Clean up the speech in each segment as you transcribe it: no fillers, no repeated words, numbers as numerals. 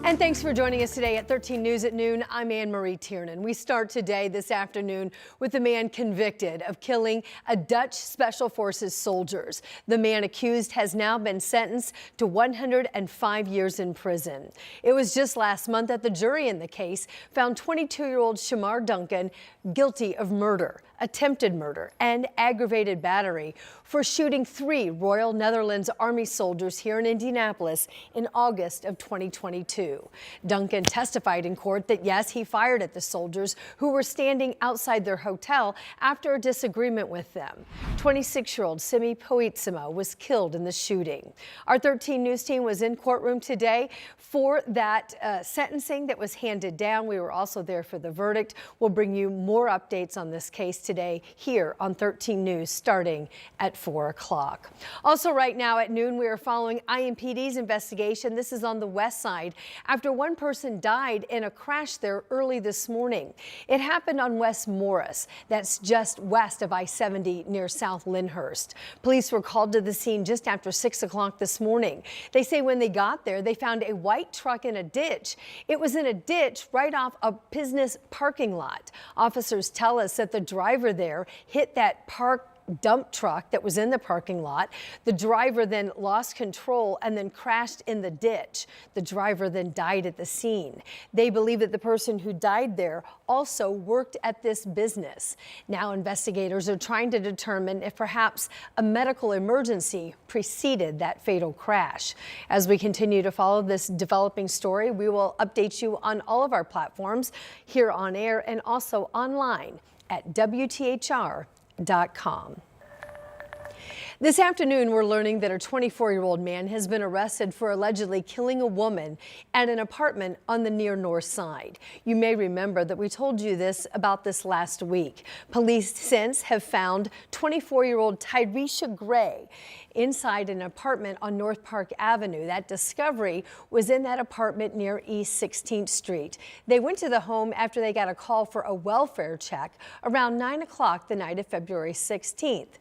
And thanks for joining us today at 13 News at noon. I'm Anne-Marie Tiernan. We start this afternoon with a man convicted of killing a Dutch Special Forces soldiers. The man accused has now been sentenced to 105 years in prison. It was just last month that the jury in the case found 22-year-old Shamar Duncan guilty of murder, attempted murder, and aggravated battery for shooting 3 Royal Netherlands Army soldiers here in Indianapolis in August of 2022. Duncan testified in court that yes, he fired at the soldiers who were standing outside their hotel after a disagreement with them. 26-year-old Simi Poitsimo was killed in the shooting. Our 13 News team was in courtroom today for that sentencing that was handed down. We were also there for the verdict. We'll bring you more updates on this case today here on 13 News starting at 4 o'clock. Also right now at noon, we are following IMPD's investigation. This is on the west side after one person died in a crash there early this morning. It happened on West Morris. That's just west of I-70 near South Lyndhurst. Police were called to the scene just after 6 o'clock this morning. They say when they got there, they found a white truck in a ditch. It was in a ditch right off a business parking lot. Officers tell us that the driver there hit that dump truck that was in the parking lot. The driver then lost control and then crashed in the ditch. The driver then died at the scene. They believe that the person who died there also worked at this business. Now investigators are trying to determine if perhaps a medical emergency preceded that fatal crash. As we continue to follow this developing story, we will update you on all of our platforms here on air and also online at WTHR.com. This afternoon, we're learning that a 24-year-old man has been arrested for allegedly killing a woman at an apartment on the near north side. You may remember that we told you about this last week. Police since have found 24-year-old Tyresha Gray inside an apartment on North Park Avenue. That discovery was in that apartment near East 16th Street. They went to the home after they got a call for a welfare check around 9 o'clock the night of February 16th.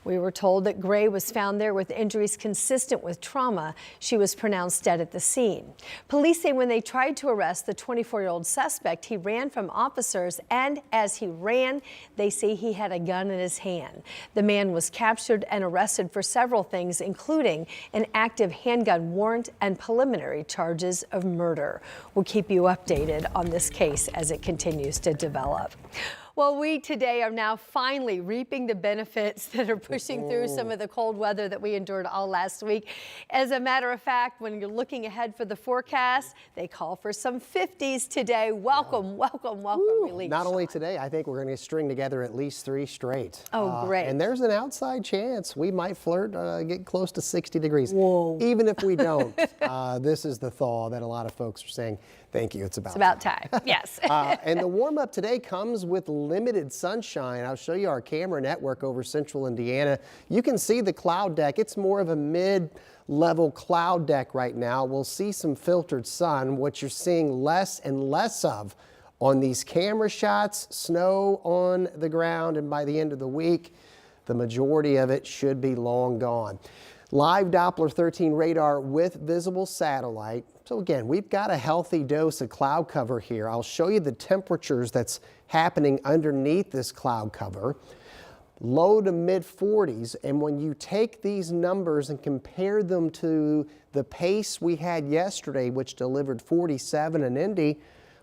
We were told that Gray was found there with injuries consistent with trauma. She was pronounced dead at the scene. Police say when they tried to arrest the 24-year-old suspect, he ran from officers, and as he ran, they say he had a gun in his hand. The man was captured and arrested for several things, including an active handgun warrant and preliminary charges of murder. We'll keep you updated on this case as it continues to develop. Well, we today are now finally reaping the benefits that are pushing through some of the cold weather that we endured all last week. As a matter of fact, when you're looking ahead for the forecast, they call for some 50s today. Welcome, welcome, welcome, Relief. Not only today, I think we're going to string together at least 3 straight. Oh, great. And there's an outside chance we might get close to 60 degrees. Whoa. Even if we don't, this is the thaw that a lot of folks are saying, thank you, it's about time. Yes. And the warm up today comes with limited sunshine. I'll show you our camera network over central Indiana. You can see the cloud deck. It's more of a mid-level cloud deck right now. We'll see some filtered sun, what you're seeing less and less of on these camera shots, snow on the ground, and by the end of the week, the majority of it should be long gone. Live Doppler 13 radar with visible satellite. So again, we've got a healthy dose of cloud cover here. I'll show you the temperatures that's happening underneath this cloud cover. Low to mid 40s. And when you take these numbers and compare them to the pace we had yesterday, which delivered 47 in Indy,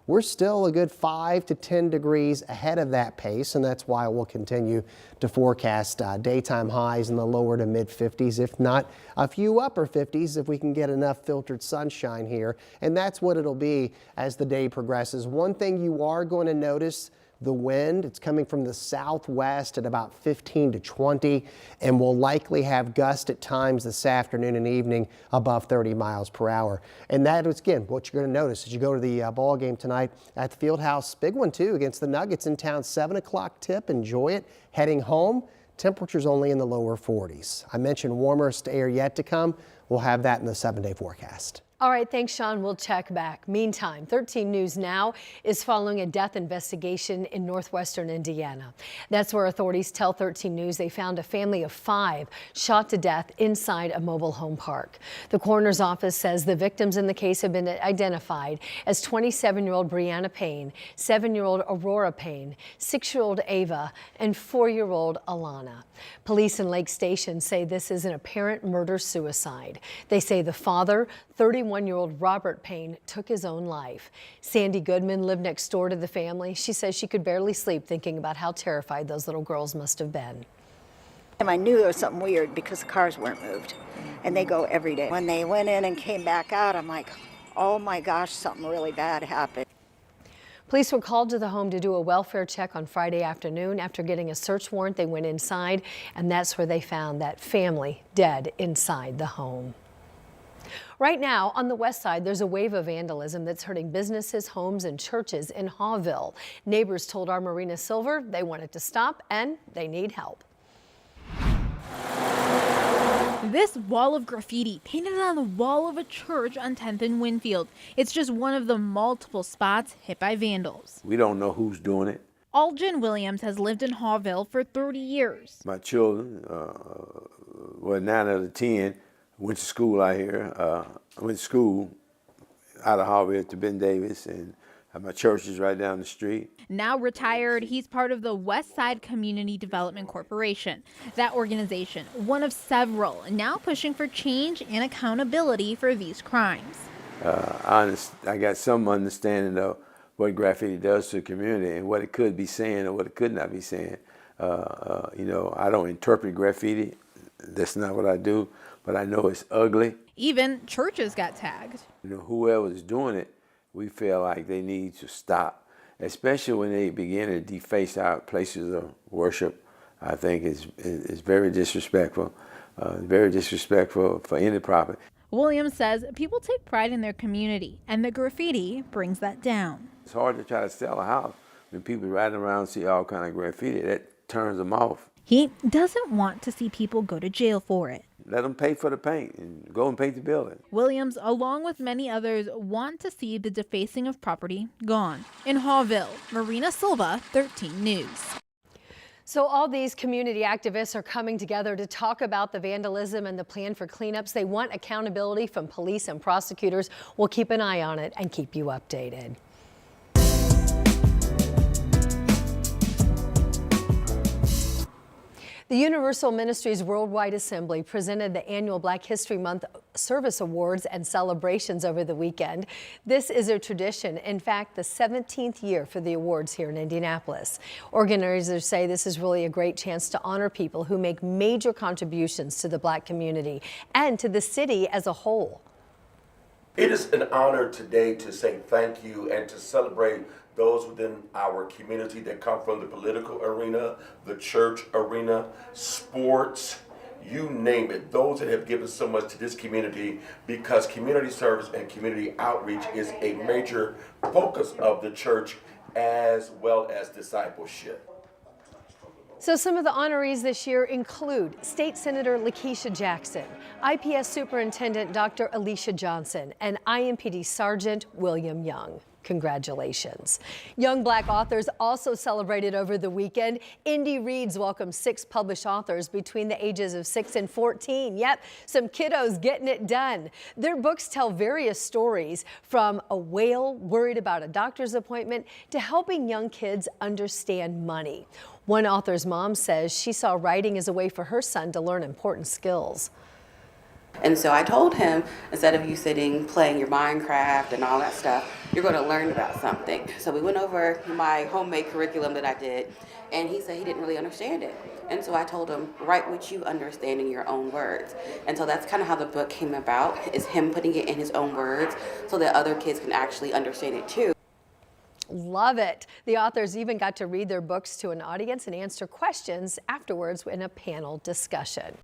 we're still a good 5 to 10 degrees ahead of that pace, and that's why we'll continue to forecast daytime highs in the lower to mid 50s, if not a few upper 50s if we can get enough filtered sunshine here. And that's what it'll be as the day progresses. One thing you are going to notice, the wind, it's coming from the southwest at about 15 to 20, and will likely have gusts at times this afternoon and evening above 30 miles per hour. And that is, again, what you're going to notice as you go to the ball game tonight at the Fieldhouse. Big one, too, against the Nuggets in town. 7 o'clock tip. Enjoy it. Heading home, temperatures only in the lower 40s. I mentioned warmest air yet to come. We'll have that in the 7-day forecast. All right, thanks, Sean. We'll check back. Meantime, 13 News Now is following a death investigation in northwestern Indiana. That's where authorities tell 13 News they found a family of 5 shot to death inside a mobile home park. The coroner's office says the victims in the case have been identified as 27-year-old Brianna Payne, 7-year-old Aurora Payne, 6-year-old Ava, and 4-year-old Alana. Police in Lake Station say this is an apparent murder-suicide. They say the father, 31-year-old Robert Payne, took his own life. Sandy Goodman lived next door to the family. She says she could barely sleep thinking about how terrified those little girls must have been. And I knew there was something weird because the cars weren't moved, and they go every day. When they went in and came back out, I'm like, oh my gosh, something really bad happened. Police were called to the home to do a welfare check on Friday afternoon. After getting a search warrant, they went inside, and that's where they found that family dead inside the home. Right now, on the west side, there's a wave of vandalism that's hurting businesses, homes, and churches in Hawville. Neighbors told our Marina Silver they want it to stop and they need help. This wall of graffiti painted on the wall of a church on 10th and Winfield. It's just one of the multiple spots hit by vandals. We don't know who's doing it. Algin Williams has lived in Hawville for 30 years. My children, 9 out of 10, went to school out here. I went to school out of Hawville to Ben Davis, and my church is right down the street. Now retired, he's part of the West Side Community Development Corporation. That organization, one of several, now pushing for change and accountability for these crimes. I got some understanding of what graffiti does to the community and what it could be saying or what it could not be saying. You know, I don't interpret graffiti. That's not what I do, but I know it's ugly. Even churches got tagged. You know, whoever's doing it, we feel like they need to stop, especially when they begin to deface our places of worship. I think it's very disrespectful for any profit. Williams says people take pride in their community, and the graffiti brings that down. It's hard to try to sell a house when people riding around see all kind of graffiti. That turns them off. He doesn't want to see people go to jail for it. Let them pay for the paint and go and paint the building. Williams, along with many others, want to see the defacing of property gone. In Hawville, Marina Silva, 13 News. So all these community activists are coming together to talk about the vandalism and the plan for cleanups. They want accountability from police and prosecutors. We'll keep an eye on it and keep you updated. The Universal Ministries Worldwide Assembly presented the annual Black History Month Service Awards and celebrations over the weekend. This is a tradition, in fact, the 17th year for the awards here in Indianapolis. Organizers say this is really a great chance to honor people who make major contributions to the Black community and to the city as a whole. It is an honor today to say thank you and to celebrate those within our community that come from the political arena, the church arena, sports, you name it. Those that have given so much to this community, because community service and community outreach is a major focus of the church as well as discipleship. So some of the honorees this year include State Senator Lakeisha Jackson, IPS Superintendent Dr. Alicia Johnson, and IMPD Sergeant William Young. Congratulations. Young Black authors also celebrated over the weekend. Indy Reads welcomed 6 published authors between the ages of 6 and 14. Yep, some kiddos getting it done. Their books tell various stories, from a whale worried about a doctor's appointment to helping young kids understand money. One author's mom says she saw writing as a way for her son to learn important skills. And so I told him, instead of you sitting playing your Minecraft and all that stuff, you're going to learn about something. So we went over my homemade curriculum that I did, and he said he didn't really understand it. And so I told him, write what you understand in your own words. And so that's kind of how the book came about, is him putting it in his own words so that other kids can actually understand it too. Love it. The authors even got to read their books to an audience and answer questions afterwards in a panel discussion.